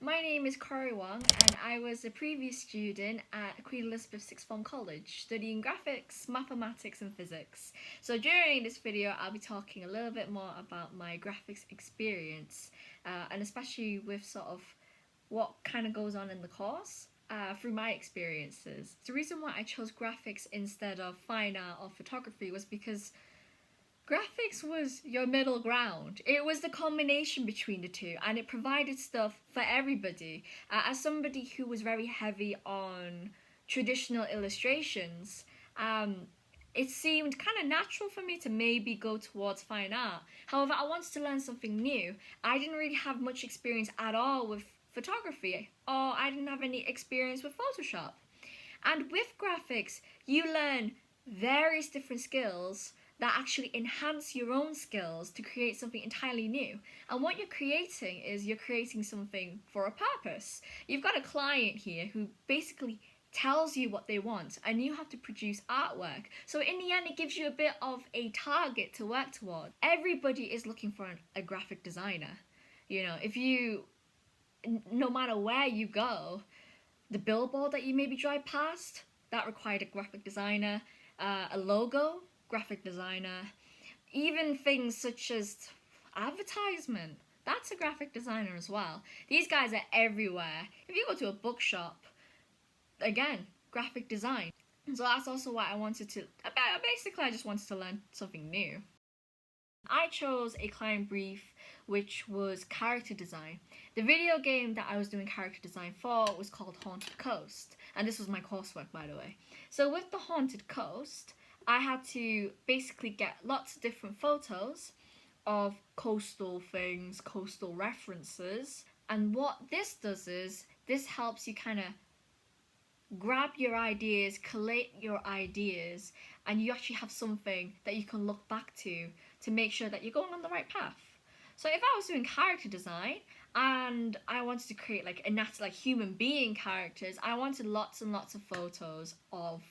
My name is Corey Wong, and I was a previous student at Queen Elizabeth Sixth Form College studying graphics, mathematics, and physics. So during this video, I'll be talking a little bit more about my graphics experience, and especially with sort of what kind of goes on in the course. Through my experiences. The reason why I chose graphics instead of fine art or photography was because graphics was your middle ground. It was the combination between the two, and it provided stuff for everybody. As somebody who was very heavy on traditional illustrations, it seemed kind of natural for me to maybe go towards fine art. However, I wanted to learn something new. I didn't really have much experience at all with photography, or I didn't have any experience with Photoshop. And with graphics, you learn various different skills that actually enhance your own skills to create something entirely new. And what you're creating is you're creating something for a purpose. You've got a client here who basically tells you what they want, and you have to produce artwork. So in the end, it gives you a bit of a target to work toward. Everybody is looking for a graphic designer. You know, if you, no matter where you go, the billboard that you maybe drive past, that required a graphic designer, a logo, graphic designer, even things such as advertisement, that's a graphic designer as well. These guys are everywhere. If you go to a bookshop, again, graphic design. So that's also why I wanted to, basically I just wanted to learn something new. I chose a client brief which was character design. The video game that I was doing character design for was called Haunted Coast, and this was my coursework, by the way. So with the Haunted Coast, I had to basically get lots of different photos of coastal things, coastal references, and what this does is this helps you kind of grab your ideas, collate your ideas, and you actually have something that you can look back to make sure that you're going on the right path. So if I was doing character design and I wanted to create like human being characters, I wanted lots and lots of photos of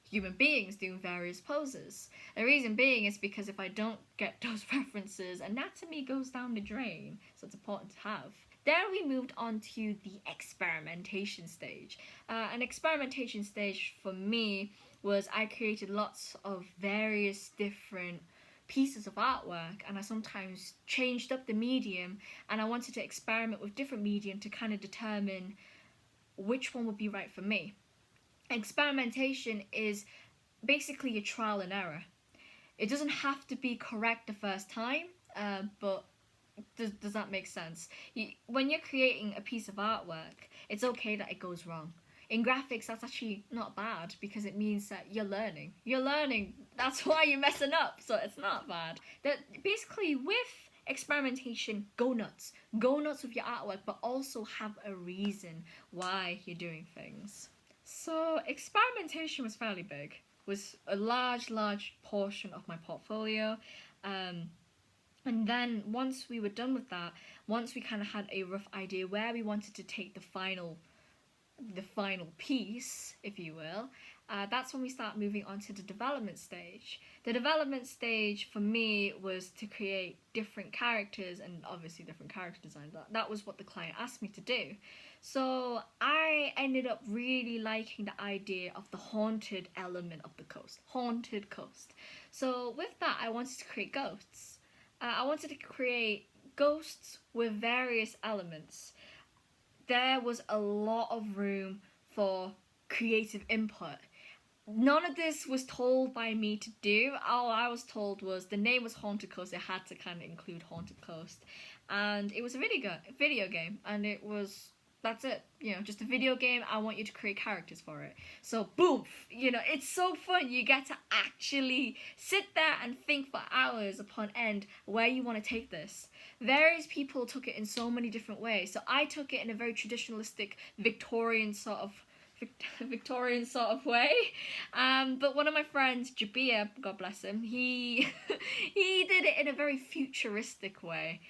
human beings doing various poses. The reason being is because if I don't get those references, anatomy goes down the drain, so it's important to have. Then we moved on to the experimentation stage. An experimentation stage for me was I created lots of various different pieces of artwork, and I sometimes changed up the medium, and I wanted to experiment with different medium to kind of determine which one would be right for me. Experimentation is basically a trial and error. It doesn't have to be correct the first time, but does that make sense? When you're creating a piece of artwork, it's okay that it goes wrong. In graphics, that's actually not bad because it means that you're learning. You're learning. That's why you're messing up, so it's not bad. That basically with experimentation, go nuts. Go nuts with your artwork, but also have a reason why you're doing things. So experimentation was fairly big. Was a large portion of my portfolio. And then once we were done with that, once we kind of had a rough idea where we wanted to take the final piece, if you will, that's when we start moving on to the development stage. The development stage for me was to create different characters and obviously different character design. That was what the client asked me to do. So I ended up really liking the idea of the haunted element of the coast. Haunted coast. So with that, I wanted to create ghosts. I wanted to create ghosts with various elements. There was a lot of room for creative input. None of this was told by me to do. All I was told was the name was Haunted Coast. It had to kind of include Haunted Coast, and it was a video game, and it was, that's it, you know, just a video game. I want you to create characters for it. So boom, you know, it's so fun. You get to actually sit there and think for hours upon end where you want to take this. Various people took it in so many different ways. So I took it in a very traditionalistic Victorian sort of way. But one of my friends, Jabir, God bless him, he did it in a very futuristic way.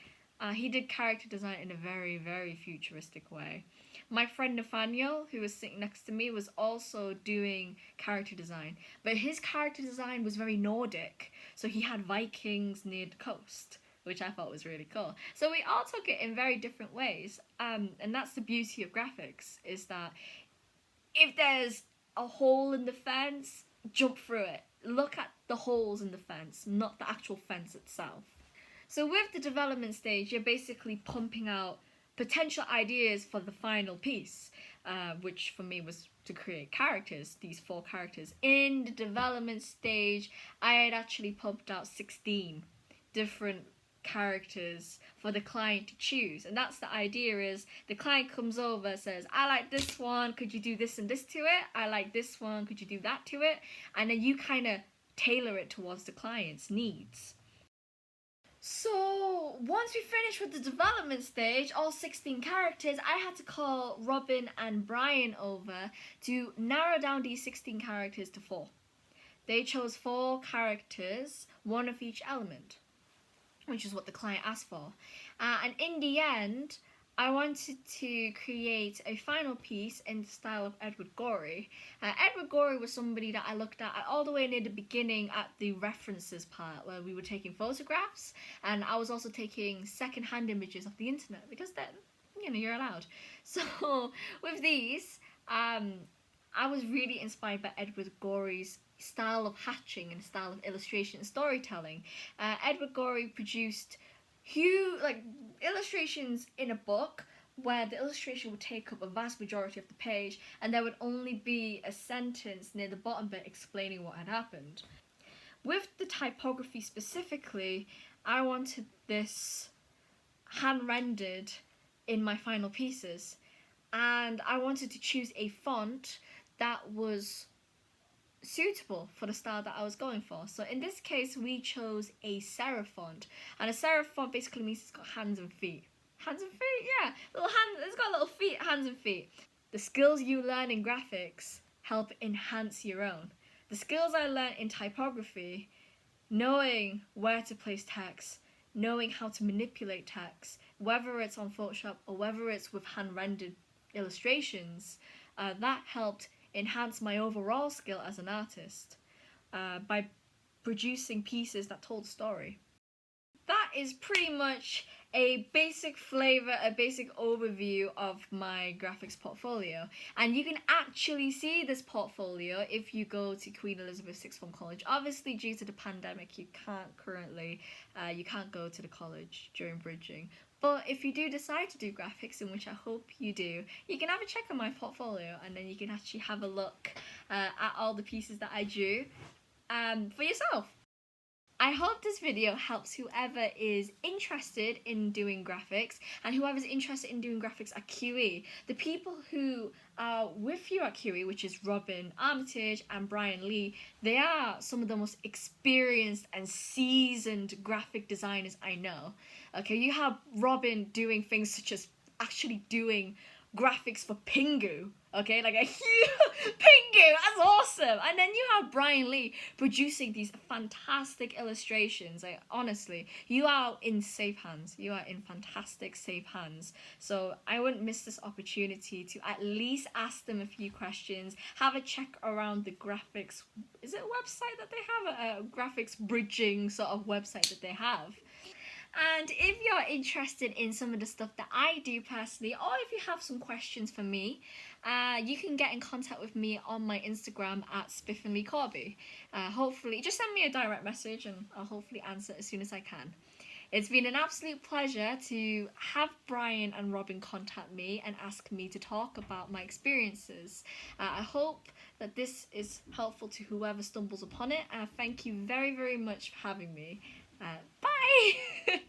He did character design in a very, very futuristic way. My friend Nathaniel, who was sitting next to me, was also doing character design. But his character design was very Nordic. So he had Vikings near the coast. which I thought was really cool. So we all took it in very different ways, and that's the beauty of graphics, is that if there's a hole in the fence, jump through it. Look at the holes in the fence, not the actual fence itself. So with the development stage, you're basically pumping out potential ideas for the final piece, which for me was to create characters, these 4 characters. In the development stage, I had actually pumped out 16 different characters for the client to choose, and that's the idea. Is the client comes over, says, I like this one, could you do this and this to it? I like this one, could you do that to it? And then you kind of tailor it towards the client's needs. So once we finished with the development stage, all 16 characters, I had to call Robin and Brian over to narrow down these 16 characters to 4. They chose 4 characters, 1 of each element, which is what the client asked for. And in the end, I wanted to create a final piece in the style of Edward Gorey. Edward Gorey was somebody that I looked at all the way near the beginning at the references part, where we were taking photographs, and I was also taking second-hand images of the internet, because then, you're allowed. So with these, I was really inspired by Edward Gorey's style of hatching and style of illustration and storytelling. Edward Gorey produced huge illustrations in a book where the illustration would take up a vast majority of the page, and there would only be a sentence near the bottom bit explaining what had happened. With the typography specifically, I wanted this hand-rendered in my final pieces, and I wanted to choose a font that was suitable for the style that I was going for. So in this case, we chose a serif font, and a serif font basically means it's got hands and feet. Hands and feet, yeah, little hands. It's got little feet, hands and feet. The skills you learn in graphics help enhance your own. The skills I learned in typography, knowing where to place text, knowing how to manipulate text, whether it's on Photoshop or whether it's with hand-rendered illustrations, that helped enhance my overall skill as an artist by producing pieces that told a story. That is pretty much a basic flavor, a basic overview of my graphics portfolio. And you can actually see this portfolio if you go to Queen Elizabeth Sixth Form College. Obviously, due to the pandemic, you can't go to the college during bridging. But if you do decide to do graphics, in which I hope you do, you can have a check on my portfolio, and then you can actually have a look at all the pieces that I drew for yourself. I hope this video helps whoever is interested in doing graphics, and whoever's interested in doing graphics at QE. The people who are with you at QE, which is Robin Armitage and Brian Lee, they are some of the most experienced and seasoned graphic designers I know. Okay, you have Robin doing things such as actually doing graphics for Pingu, okay, like a huge Pingu, that's awesome. And then you have Brian Lee producing these fantastic illustrations. Like, honestly, you are in safe hands. You are in fantastic safe hands. So I wouldn't miss this opportunity to at least ask them a few questions, have a check around the graphics, is it a website that they have, a graphics bridging sort of website that they have. And if you're interested in some of the stuff that I do personally, or if you have some questions for me, you can get in contact with me on my Instagram at @SpiffandLeeCorby. Hopefully, just send me a direct message and I'll hopefully answer as soon as I can. It's been an absolute pleasure to have Brian and Robin contact me and ask me to talk about my experiences. I hope that this is helpful to whoever stumbles upon it. Thank you very, very much for having me. Bye!